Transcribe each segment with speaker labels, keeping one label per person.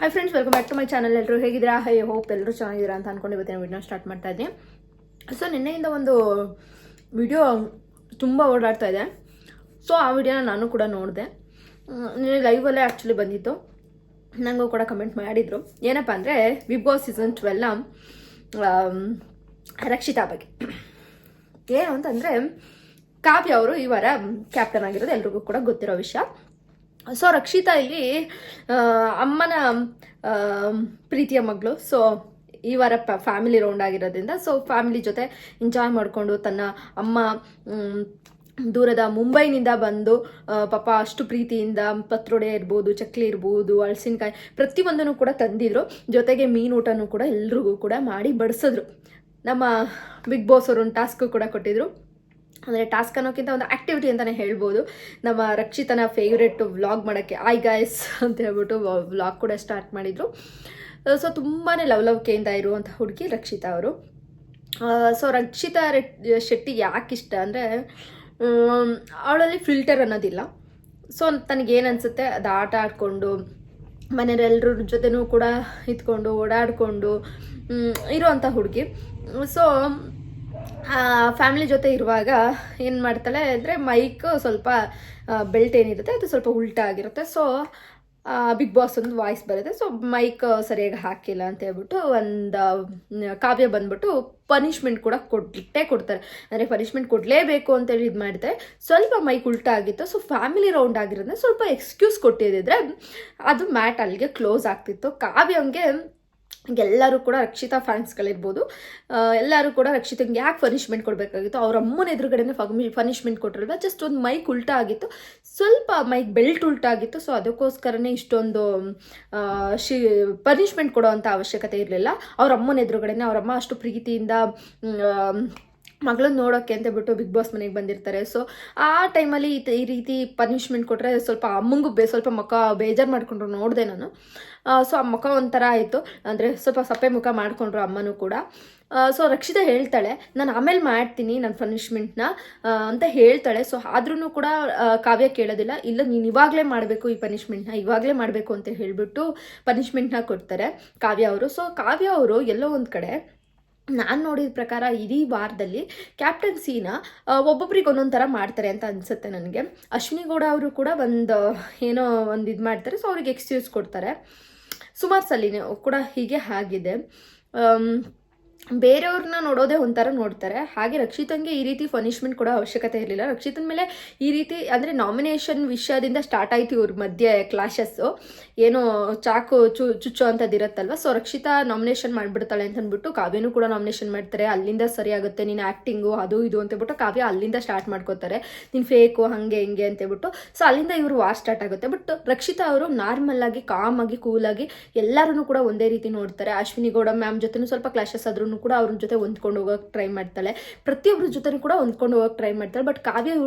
Speaker 1: Hi friends, welcome back to my channel. ಎಲ್ಲರೂ ಹೇಗಿದ್ದೀರಾ? I hope ಎಲ್ಲರೂ ಚೆನ್ನಾಗಿದ್ದೀರಾ ಅಂತ ಅಂದ್ಕೊಂಡು ಇವತ್ತಿನ ವಿಡಿಯೋ ಸ್ಟಾರ್ಟ್ ಮಾಡ್ತಾ ಇದ್ದೀನಿ. ಸೊ ನಿನ್ನೆಯಿಂದ ಒಂದು ವಿಡಿಯೋ ತುಂಬ ಓಡಾಡ್ತಾ ಇದೆ. ಸೊ ಆ ವಿಡಿಯೋನ ನಾನು ಕೂಡ ನೋಡಿದೆ. ನಿನ್ನೆ ಲೈವಲ್ಲೇ ಆ್ಯಕ್ಚುಲಿ ಬಂದಿತ್ತು. ನನಗೂ ಕೂಡ ಕಮೆಂಟ್ ಮಾಡಿದರು. ಏನಪ್ಪ ಅಂದರೆ ಬಿಗ್ ಬಾಸ್ ಸೀಸನ್ 12ನ ರಕ್ಷಿತಾ ಬಗ್ಗೆ ಏನು ಅಂತಂದರೆ, ಕಾವ್ಯ ಅವರು ಈ ವಾರ ಕ್ಯಾಪ್ಟನ್ ಆಗಿರೋದು ಎಲ್ರಿಗೂ ಕೂಡ ಗೊತ್ತಿರೋ ವಿಷಯ. ಸೊ ರಕ್ಷಿತಾ ಇಲ್ಲಿ ಅಮ್ಮನ ಪ್ರೀತಿಯ ಮಗಳು. ಸೊ ಈ ವಾರ ಫ್ಯಾಮಿಲಿ ರೌಂಡ್ ಆಗಿರೋದ್ರಿಂದ ಸೊ ಫ್ಯಾಮಿಲಿ ಜೊತೆ ಎಂಜಾಯ್ ಮಾಡಿಕೊಂಡು ತನ್ನ ಅಮ್ಮ ದೂರದ ಮುಂಬೈನಿಂದ ಬಂದು ಪಾಪ ಅಷ್ಟು ಪ್ರೀತಿಯಿಂದ ಪತ್ರೊಡೆ ಇರ್ಬೋದು, ಚಕ್ಲಿ ಇರ್ಬೋದು, ಹಲಸಿನಕಾಯಿ ಪ್ರತಿಯೊಂದನ್ನು ಕೂಡ ತಂದಿದ್ರು. ಜೊತೆಗೆ ಮೀನು ಊಟನೂ ಕೂಡ ಎಲ್ರಿಗೂ ಕೂಡ ಮಾಡಿ ಬಡಿಸಿದ್ರು. ನಮ್ಮ ಬಿಗ್ ಬಾಸ್ ಅವರು ಒಂದು ಟಾಸ್ಕು ಕೂಡ ಕೊಟ್ಟಿದ್ರು. ಅಂದರೆ ಟಾಸ್ಕ್ ಅನ್ನೋಕ್ಕಿಂತ ಒಂದು ಆ್ಯಕ್ಟಿವಿಟಿ ಅಂತಲೇ ಹೇಳ್ಬೋದು. ನಮ್ಮ ರಕ್ಷಿತನ ಫೇವ್ರೆಟ್ ವ್ಲಾಗ್ ಮಾಡೋಕ್ಕೆ ಆಯ್ ಗಾಯ್ಸ್ ಅಂತ ಹೇಳ್ಬಿಟ್ಟು ವ್ಲಾಗ್ ಕೂಡ ಸ್ಟಾರ್ಟ್ ಮಾಡಿದರು. ಸೊ ತುಂಬಾ ಲವಲವಿಕೆಯಿಂದ ಇರುವಂಥ ಹುಡುಗಿ ರಕ್ಷಿತಾ ಅವರು. ಸೊ ರಕ್ಷಿತಾ ಶೆಟ್ಟಿ ಯಾಕೆ ಇಷ್ಟ ಅಂದರೆ, ಅವಳಲ್ಲಿ ಫಿಲ್ಟರ್ ಅನ್ನೋದಿಲ್ಲ. ಸೊ ತನಗೇನು ಅನಿಸುತ್ತೆ ಅದು ಆಟ ಆಡಿಕೊಂಡು ಮನೆಯವರೆಲ್ಲರ ಜೊತೆನೂ ಕೂಡ ಇದ್ಕೊಂಡು ಓಡಾಡಿಕೊಂಡು ಇರೋವಂಥ ಹುಡುಗಿ. ಸೊ ಫ್ಯಾಮಿಲಿ ಜೊತೆ ಇರುವಾಗ ಏನು ಮಾಡ್ತಾಳೆ ಅಂದರೆ, ಮೈಕ್ ಸ್ವಲ್ಪ ಬೆಲ್ಟ್ ಏನಿರುತ್ತೆ ಅದು ಸ್ವಲ್ಪ ಉಲ್ಟಾ ಆಗಿರುತ್ತೆ. ಸೊ ಬಿಗ್ ಬಾಸ್ ಒಂದು ವಾಯ್ಸ್ ಬರುತ್ತೆ. ಸೊ ಮೈಕ್ ಸರಿಯಾಗಿ ಹಾಕಿಲ್ಲ ಅಂತ ಹೇಳ್ಬಿಟ್ಟು ಒಂದು ಕಾವ್ಯ ಬಂದ್ಬಿಟ್ಟು ಪನಿಷ್ಮೆಂಟ್ ಕೂಡ ಕೊಡ್ತಾರೆ. ಅಂದರೆ ಪನಿಷ್ಮೆಂಟ್ ಕೊಡಲೇಬೇಕು ಅಂತೇಳಿ ಇದು ಮಾಡ್ತಾರೆ. ಸ್ವಲ್ಪ ಮೈಕ್ ಉಲ್ಟಾ ಆಗಿತ್ತು. ಸೊ ಫ್ಯಾಮಿಲಿ ರೌಂಡ್ ಆಗಿರೋದ್ರೆ ಸ್ವಲ್ಪ ಎಕ್ಸ್ಕ್ಯೂಸ್ ಕೊಟ್ಟಿದ್ದಿದ್ರೆ ಅದು ಮ್ಯಾಟ್ ಅಲ್ಲಿಗೆ ಕ್ಲೋಸ್ ಆಗ್ತಿತ್ತು. ಕಾವ್ಯಂಗೆ ಎಲ್ಲರೂ ಕೂಡ ರಕ್ಷಿತಾ ಫ್ಯಾನ್ಸ್ಗಳಿರ್ಬೋದು, ಎಲ್ಲರೂ ಕೂಡ ರಕ್ಷಿತಂಗೆ ಯಾಕೆ ಪನಿಷ್ಮೆಂಟ್ ಕೊಡಬೇಕಾಗಿತ್ತು? ಅವ್ರ ಅಮ್ಮನ ಎದುರುಗಡೆನೇ ಪನಿಷ್ಮೆಂಟ್ ಕೊಟ್ಟಿರಲ್ವ, ಜಸ್ಟ್ ಒಂದು ಮೈಕ್ ಉಲ್ಟಾ ಆಗಿತ್ತು, ಸ್ವಲ್ಪ ಮೈಕ್ ಬೆಲ್ಟ್ ಉಲ್ಟಾ ಆಗಿತ್ತು. ಸೊ ಅದಕ್ಕೋಸ್ಕರನೇ ಇಷ್ಟೊಂದು ಪನಿಷ್ಮೆಂಟ್ ಕೊಡೋವಂಥ ಅವಶ್ಯಕತೆ ಇರಲಿಲ್ಲ. ಅವ್ರ ಅಮ್ಮನ ಎದುರುಗಡೆನೇ ಅವ್ರಮ್ಮ ಅಷ್ಟು ಪ್ರೀತಿಯಿಂದ ಮಗಳನ್ನ ನೋಡೋಕ್ಕೆ ಅಂತ ಬಿಟ್ಟು ಬಿಗ್ ಬಾಸ್ ಮನೆಗೆ ಬಂದಿರ್ತಾರೆ. ಸೊ ಆ ಟೈಮಲ್ಲಿ ಈ ರೀತಿ ಪನಿಷ್ಮೆಂಟ್ ಕೊಟ್ಟರೆ ಸ್ವಲ್ಪ ಅಮ್ಮಂಗೂ ಸ್ವಲ್ಪ ಮುಖ ಬೇಜಾರು ಮಾಡಿಕೊಂಡ್ರು ನೋಡಿದೆ ನಾನು. ಸೊ ಆ ಮುಖ ಒಂಥರ ಆಯಿತು, ಅಂದರೆ ಸ್ವಲ್ಪ ಸಪ್ಪೆ ಮುಖ ಮಾಡಿಕೊಂಡ್ರು ಅಮ್ಮನೂ ಕೂಡ. ಸೊ ರಕ್ಷಿತಾ ಹೇಳ್ತಾಳೆ, ನಾನು ಆಮೇಲೆ ಮಾಡ್ತೀನಿ ನನ್ನ ಪನಿಷ್ಮೆಂಟ್ನ ಅಂತ ಹೇಳ್ತಾಳೆ. ಸೊ ಆದ್ರೂ ಕೂಡ ಕಾವ್ಯ ಕೇಳೋದಿಲ್ಲ. ಇಲ್ಲ, ನೀನು ಇವಾಗಲೇ ಮಾಡಬೇಕು, ಈ ಪನಿಷ್ಮೆಂಟ್ನ ಇವಾಗಲೇ ಮಾಡಬೇಕು ಅಂತ ಹೇಳಿಬಿಟ್ಟು ಪನಿಷ್ಮೆಂಟ್ನ ಕೊಡ್ತಾರೆ ಕಾವ್ಯ ಅವರು. ಸೊ ಕಾವ್ಯ ಅವರು ಎಲ್ಲೋ ಒಂದು ಕಡೆ ನಾನು ನೋಡಿದ ಪ್ರಕಾರ ಇಡೀ ವಾರದಲ್ಲಿ ಕ್ಯಾಪ್ಟನ್ಸಿನ ಒಬ್ಬೊಬ್ರಿಗೆ ಒಂದೊಂದು ಥರ ಮಾಡ್ತಾರೆ ಅಂತ ಅನಿಸುತ್ತೆ ನನಗೆ. ಅಶ್ವಿನಿ ಗೌಡ ಅವರು ಕೂಡ ಏನೋ ಒಂದು ಇದು ಮಾಡ್ತಾರೆ. ಸೊ ಅವ್ರಿಗೆ ಎಕ್ಸ್ಕ್ಯೂಸ್ ಕೊಡ್ತಾರೆ. ಸುಮಾರು ಸಲಿನೇ ಕೂಡ ಹೀಗೆ ಆಗಿದೆ. ಬೇರೆಯವ್ರನ್ನ ನೋಡೋದೇ ಒಂಥರ ನೋಡ್ತಾರೆ. ಹಾಗೆ ರಕ್ಷಿತಂಗೆ ಈ ರೀತಿ ಪನಿಷ್ಮೆಂಟ್ ಕೊಡೋ ಅವಶ್ಯಕತೆ ಇರಲಿಲ್ಲ. ರಕ್ಷಿತನ ಮೇಲೆ ಈ ರೀತಿ ಅಂದರೆ ನಾಮಿನೇಷನ್ ವಿಷಯದಿಂದ ಸ್ಟಾರ್ಟ್ ಆಯಿತು ಇವ್ರ ಮಧ್ಯೆ ಕ್ಲಾಶಸ್ಸು. ಏನೋ ಚಾಕು ಚುಚ್ಚೋ ಅಂಥದ್ದಿರತ್ತಲ್ವ. ಸೊ ರಕ್ಷಿತಾ ನಾಮಿನೇಷನ್ ಮಾಡಿಬಿಡ್ತಾಳೆ ಅಂತ ಅಂದ್ಬಿಟ್ಟು ಕಾವ್ಯನೂ ಕೂಡ ನಾಮಿನೇಷನ್ ಮಾಡ್ತಾರೆ. ಅಲ್ಲಿಂದ ಸರಿ ಆಗುತ್ತೆ, ನೀನು ಆ್ಯಕ್ಟಿಂಗು ಅದು ಇದು ಅಂತೇಳ್ಬಿಟ್ಟು ಕಾವ್ಯ ಅಲ್ಲಿಂದ ಸ್ಟಾರ್ಟ್ ಮಾಡ್ಕೋತಾರೆ, ನೀನು ಫೇಕು ಹಾಗೆ ಹಿಂಗೆ ಅಂತೇಳ್ಬಿಟ್ಟು. ಸೊ ಅಲ್ಲಿಂದ ಇವರು ವಾರ್ ಸ್ಟಾರ್ಟ್ ಆಗುತ್ತೆ. ಬಟ್ ರಕ್ಷಿತಾ ಅವರು ನಾರ್ಮಲ್ಲಾಗಿ ಕಾಮಾಗಿ ಕೂಲಾಗಿ ಎಲ್ಲರೂ ಕೂಡ ಒಂದೇ ರೀತಿ ನೋಡ್ತಾರೆ. ಅಶ್ವಿನಿ ಗೌಡ ಮ್ಯಾಮ್ ಜೊತೆನೂ ಸ್ವಲ್ಪ ಕ್ಲಾಶಸ್ ಆದ್ರೂ ಕೂಡ ಅವ್ರ ಜೊತೆ ಹೊಂದ್ಕೊಂಡು ಹೋಗೋಕೆ ಟ್ರೈ ಮಾಡ್ತಾಳೆ. ಪ್ರತಿಯೊಬ್ಬರ ಜೊತೆ ಕೂಡ ಹೊಂದ್ಕೊಂಡು ಹೋಗೋಕೆ ಟ್ರೈ ಮಾಡ್ತಾಳೆ. ಬಟ್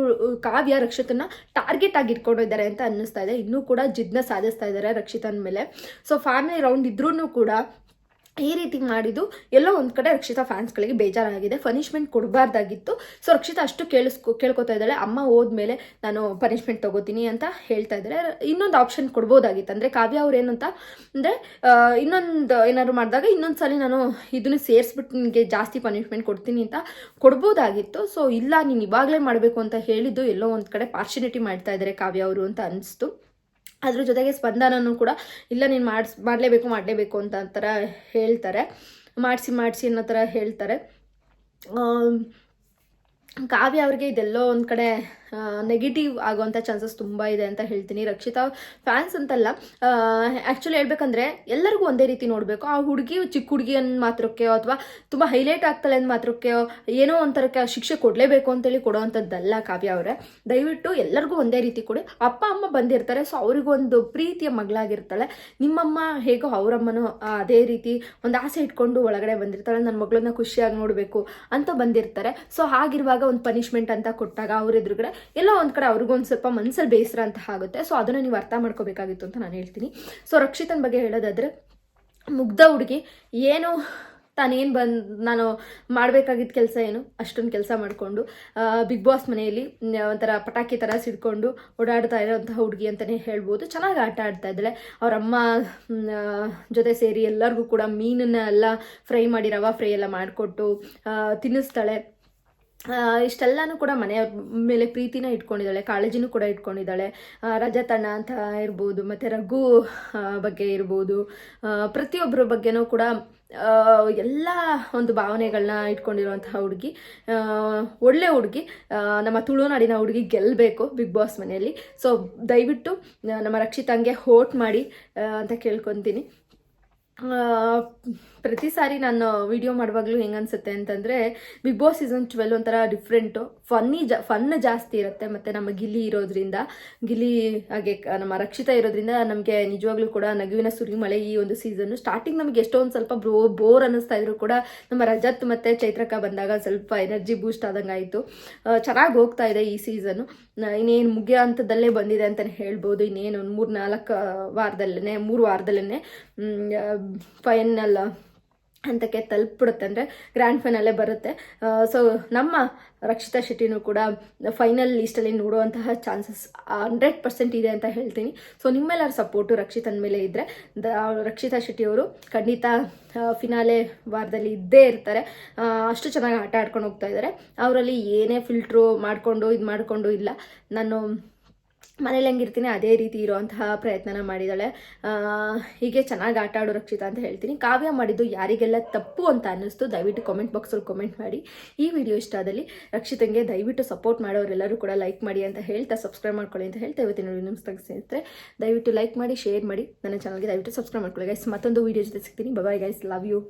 Speaker 1: ಕಾವ್ಯ ರಕ್ಷಿತನ ಟಾರ್ಗೆಟ್ ಆಗಿ ಇಟ್ಕೊಂಡಿದ್ದಾರೆ ಅಂತ ಅನ್ನಿಸ್ತಾ ಇದೆ. ಇನ್ನೂ ಕೂಡ ಜಿದ್ನ ಸಾಧಿಸ್ತಾ ಇದ್ದಾರೆ ರಕ್ಷಿತನ ಮೇಲೆ. ಸೊ ಫ್ಯಾಮಿಲಿ ರೌಂಡ್ ಇದ್ರೂ ಕೂಡ ಈ ರೀತಿ ಮಾಡಿದ್ದು ಎಲ್ಲೋ ಒಂದು ಕಡೆ ರಕ್ಷಿತಾ ಫ್ಯಾನ್ಸ್ಗಳಿಗೆ ಬೇಜಾರಾಗಿದೆ. ಪನಿಷ್ಮೆಂಟ್ ಕೊಡಬಾರ್ದಾಗಿತ್ತು. ಸೊ ರಕ್ಷಿತಾ ಅಷ್ಟು ಕೇಳ್ಕೊತಾ ಇದ್ದಾಳೆ, ಅಮ್ಮ ಹೋದ್ಮೇಲೆ ನಾನು ಪನಿಷ್ಮೆಂಟ್ ತೊಗೋತೀನಿ ಅಂತ ಹೇಳ್ತಾ ಇದ್ದಾರೆ. ಇನ್ನೊಂದು ಆಪ್ಷನ್ ಕೊಡ್ಬೋದಾಗಿತ್ತು. ಅಂದರೆ ಕಾವ್ಯ ಅವ್ರು ಏನಂತ ಅಂದರೆ, ಇನ್ನೊಂದು ಏನಾದ್ರು ಮಾಡಿದಾಗ ಇನ್ನೊಂದು ಸಲ ನಾನು ಇದನ್ನು ಸೇರಿಸ್ಬಿಟ್ಟು ನಿನಗೆ ಜಾಸ್ತಿ ಪನಿಷ್ಮೆಂಟ್ ಕೊಡ್ತೀನಿ ಅಂತ ಕೊಡ್ಬೋದಾಗಿತ್ತು. ಸೊ ಇಲ್ಲ, ನೀನು ಇವಾಗಲೇ ಮಾಡಬೇಕು ಅಂತ ಹೇಳಿದ್ದು ಎಲ್ಲೋ ಒಂದು ಕಡೆ ಪಾರ್ಶಿನಿಟಿ ಮಾಡ್ತಾ ಇದ್ದಾರೆ ಕಾವ್ಯ ಅವರು ಅಂತ ಅನಿಸ್ತು. ಅದ್ರ ಜೊತೆಗೆ ಸ್ಪಂದನೂ ಕೂಡ ಇಲ್ಲ, ನೀನು ಮಾಡಲೇಬೇಕು ಅಂತ ಥರ ಹೇಳ್ತಾರೆ, ಮಾಡಿಸಿ ಅನ್ನೋ ಥರ ಹೇಳ್ತಾರೆ. ಕಾವ್ಯ ಅವ್ರಿಗೆ ಇದೆಲ್ಲೋ ಒಂದು ಕಡೆ ನೆಗೆಟಿವ್ ಆಗುವಂಥ ಚಾನ್ಸಸ್ ತುಂಬ ಇದೆ ಅಂತ ಹೇಳ್ತೀನಿ. ರಕ್ಷಿತಾ ಫ್ಯಾನ್ಸ್ ಅಂತಲ್ಲ, ಆ್ಯಕ್ಚುಲಿ ಹೇಳ್ಬೇಕಂದ್ರೆ ಎಲ್ಲರಿಗೂ ಒಂದೇ ರೀತಿ ನೋಡಬೇಕು. ಆ ಹುಡುಗಿ ಚಿಕ್ಕ ಹುಡುಗಿ ಅಂದ ಮಾತ್ರಕ್ಕೆ ಅಥವಾ ತುಂಬ ಹೈಲೈಟ್ ಆಗ್ತಾಳೆ ಅಂದ ಮಾತ್ರಕ್ಕೆ ಏನೋ ಒಂಥರಕ್ಕೆ ಶಿಕ್ಷೆ ಕೊಡಲೇಬೇಕು ಅಂತೇಳಿ ಕೊಡೋವಂಥದ್ದಲ್ಲ ಕಾವ್ಯ ಅವರೇ. ದಯವಿಟ್ಟು ಎಲ್ಲರಿಗೂ ಒಂದೇ ರೀತಿ ಕೊಡಿ. ಅಪ್ಪ ಅಮ್ಮ ಬಂದಿರ್ತಾರೆ, ಸೊ ಅವ್ರಿಗೊಂದು ಪ್ರೀತಿಯ ಮಗಳಾಗಿರ್ತಾಳೆ. ನಿಮ್ಮಮ್ಮ ಹೇಗೋ ಅವರಮ್ಮನೂ ಅದೇ ರೀತಿ ಒಂದು ಆಸೆ ಇಟ್ಕೊಂಡು ಒಳಗಡೆ ಬಂದಿರ್ತಾಳೆ, ನನ್ನ ಮಗಳನ್ನ ಖುಷಿಯಾಗಿ ನೋಡಬೇಕು ಅಂತ ಬಂದಿರ್ತಾರೆ. ಸೊ ಹಾಗಿರುವಾಗ ಒಂದು ಪನಿಷ್ಮೆಂಟ್ ಅಂತ ಕೊಟ್ಟಾಗ ಅವ್ರ ಎದುರುಗಡೆ ಎಲ್ಲ ಒಂದು ಕಡೆ ಅವ್ರಿಗೊಂದು ಸ್ವಲ್ಪ ಮನಸ್ಸಲ್ಲಿ ಬೇಸರ ಅಂತ ಆಗುತ್ತೆ. ಸೊ ಅದನ್ನು ನೀವು ಅರ್ಥ ಮಾಡ್ಕೋಬೇಕಾಗಿತ್ತು ಅಂತ ನಾನು ಹೇಳ್ತೀನಿ. ಸೊ ರಕ್ಷಿತನ ಬಗ್ಗೆ ಹೇಳೋದಾದರೆ, ಮುಗ್ಧ ಹುಡುಗಿ, ಏನು ನಾನು ಮಾಡಬೇಕಾಗಿದ್ದ ಕೆಲಸ ಏನು ಅಷ್ಟೊಂದು ಕೆಲಸ ಮಾಡಿಕೊಂಡು ಬಿಗ್ ಬಾಸ್ ಮನೆಯಲ್ಲಿ ಒಂಥರ ಪಟಾಕಿ ಥರ ಸಿಡ್ಕೊಂಡು ಓಡಾಡ್ತಾ ಇರೋಂತಹ ಹುಡುಗಿ ಅಂತಲೇ ಹೇಳ್ಬೋದು. ಚೆನ್ನಾಗಿ ಆಟ ಆಡ್ತಾ ಇದ್ದಾಳೆ. ಅವ್ರ ಅಮ್ಮ ಜೊತೆ ಸೇರಿ ಎಲ್ಲರಿಗೂ ಕೂಡ ಮೀನನ್ನ ಎಲ್ಲ ಫ್ರೈ ಮಾಡಿ ರವಾ ಫ್ರೈ ಎಲ್ಲ ಮಾಡಿಕೊಟ್ಟು ತಿನ್ನಿಸ್ತಾಳೆ. ಇಷ್ಟೆಲ್ಲನೂ ಕೂಡ ಮನೆಯವ್ರ ಮೇಲೆ ಪ್ರೀತಿನ ಇಟ್ಕೊಂಡಿದ್ದಾಳೆ, ಕಾಳಜಿನೂ ಕೂಡ ಇಟ್ಕೊಂಡಿದ್ದಾಳೆ. ರಜತಣ್ಣ ಅಂತ ಇರ್ಬೋದು, ಮತ್ತು ರಘು ಬಗ್ಗೆ ಇರ್ಬೋದು, ಪ್ರತಿಯೊಬ್ಬರ ಬಗ್ಗೆನೂ ಕೂಡ ಎಲ್ಲ ಒಂದು ಭಾವನೆಗಳನ್ನ ಇಟ್ಕೊಂಡಿರುವಂತಹ ಹುಡುಗಿ, ಒಳ್ಳೆ ಹುಡುಗಿ, ನಮ್ಮ ತುಳುನಾಡಿನ ಹುಡುಗಿ ಗೆಲ್ಲಬೇಕು ಬಿಗ್ ಬಾಸ್ ಮನೆಯಲ್ಲಿ. ಸೊ ದಯವಿಟ್ಟು ನಮ್ಮ ರಕ್ಷಿತಾಂಗೆ ವೋಟ್ ಮಾಡಿ ಅಂತ ಕೇಳ್ಕೊತೀನಿ. ಪ್ರತಿ ಸಾರಿ ನಾನು ವಿಡಿಯೋ ಮಾಡುವಾಗಲೂ ಹೆಂಗೆ ಅನಿಸುತ್ತೆ ಅಂತಂದರೆ ಬಿಗ್ ಬಾಸ್ ಸೀಸನ್ 12 ಒಂಥರ ಡಿಫ್ರೆಂಟು, ಫನ್ ಜಾಸ್ತಿ ಇರುತ್ತೆ. ಮತ್ತು ನಮ್ಮ ಗಿಲ್ಲಿ ಇರೋದ್ರಿಂದ, ಗಿಲ್ಲಿ ಹಾಗೆ ನಮ್ಮ ರಕ್ಷಿತಾ ಇರೋದ್ರಿಂದ ನಮಗೆ ನಿಜವಾಗ್ಲೂ ಕೂಡ ನಗುವಿನ ಸುರಿಮಳೆ ಈ ಒಂದು ಸೀಸನ್ನು. ಸ್ಟಾರ್ಟಿಂಗ್ ನಮಗೆ ಎಷ್ಟೊಂದು ಸ್ವಲ್ಪ ಬೋರ್ ಅನ್ನಿಸ್ತಾ ಇದ್ರು ಕೂಡ ನಮ್ಮ ರಜತ್ ಮತ್ತು ಚೈತ್ರಕ್ಕ ಬಂದಾಗ ಸ್ವಲ್ಪ ಎನರ್ಜಿ ಬೂಸ್ಟ್ ಆದಂಗೆ ಆಯಿತು. ಚೆನ್ನಾಗಿ ಹೋಗ್ತಾ ಇದೆ ಈ ಸೀಸನ್ನು. ಇನ್ನೇನು ಮುಗಿಯೋ ಹಂತದಲ್ಲೇ ಬಂದಿದೆ ಅಂತಲೇ ಹೇಳ್ಬೋದು. ಇನ್ನೇನು ಒಂದು 3 ವಾರದಲ್ಲೇ ಫೈನಲ್ ಹಂತಕ್ಕೆ ತಲುಪಿಬಿಡುತ್ತೆ, ಅಂದರೆ ಗ್ರ್ಯಾಂಡ್ ಫೈನಲ್ಲೇ ಬರುತ್ತೆ. ಸೊ ನಮ್ಮ ರಕ್ಷಿತಾ ಶೆಟ್ಟಿನೂ ಕೂಡ ಫೈನಲ್ ಲಿಸ್ಟಲ್ಲಿ ನೋಡುವಂತಹ ಚಾನ್ಸಸ್ 100% ಇದೆ ಅಂತ ಹೇಳ್ತೀನಿ. ಸೊ ನಿಮ್ಮೆಲ್ಲರ ಸಪೋರ್ಟು ರಕ್ಷಿತನ ಮೇಲೆ ಇದ್ದರೆ ರಕ್ಷಿತಾ ಶೆಟ್ಟಿಯವರು ಖಂಡಿತ ಫಿನಾಲೆ ವಾರದಲ್ಲಿ ಇದ್ದೇ ಇರ್ತಾರೆ. ಅಷ್ಟು ಚೆನ್ನಾಗಿ ಆಟ ಆಡ್ಕೊಂಡು ಹೋಗ್ತಾ ಇದ್ದಾರೆ. ಅವರಲ್ಲಿ ಏನೇ ಫಿಲ್ಟ್ರು ಮಾಡಿಕೊಂಡು ಇಲ್ಲ. ನಾನು ಮನೇಲಿ ಹೆಂಗಿರ್ತೀನಿ ಅದೇ ರೀತಿ ಇರೋವಂತಹ ಪ್ರಯತ್ನನ ಮಾಡಿದ್ದಾಳೆ. ಹೀಗೆ ಚೆನ್ನಾಗಿ ಆಟ ಆಡೋ ರಕ್ಷಿತಾ ಅಂತ ಹೇಳ್ತೀನಿ. ಕಾವ್ಯ ಮಾಡಿದ್ದು ಯಾರಿಗೆಲ್ಲ ತಪ್ಪು ಅಂತ ಅನ್ನಿಸ್ತು ದಯವಿಟ್ಟು ಕಾಮೆಂಟ್ ಬಾಕ್ಸಲ್ಲಿ ಕಾಮೆಂಟ್ ಮಾಡಿ. ಈ ವಿಡಿಯೋ ಇಷ್ಟ ಆದಲ್ಲಿ ರಕ್ಷಿತಂಗೆ ದಯವಿಟ್ಟು ಸಪೋರ್ಟ್ ಮಾಡೋರೆಲ್ಲರೂ ಕೂಡ ಲೈಕ್ ಮಾಡಿ ಅಂತ ಹೇಳ್ತಾ, ಸಬ್ಸ್ಕ್ರೈಬ್ ಮಾಡ್ಕೊಳ್ಳಿ ಅಂತ ಹೇಳ್ತಾ ಇವತ್ತಿನ ವಿಡಿಯೋ ನಿಮ್ಗೆ ಸ್ನೇಹಿತರೆ ದಯವಿಟ್ಟು ಲೈಕ್ ಮಾಡಿ, ಶೇರ್ ಮಾಡಿ, ನನ್ನ ಚಾನಲ್ಗೆ ದಯವಿಟ್ಟು ಸಬ್ಸ್ಕ್ರೈಬ್ ಮಾಡ್ಕೊಳ್ಳಿ ಗೈಸ್. ಮತ್ತೊಂದು ವಿಡಿಯೋ ಜೊತೆ ಸಿಗ್ತೀನಿ. Bye guys, love you.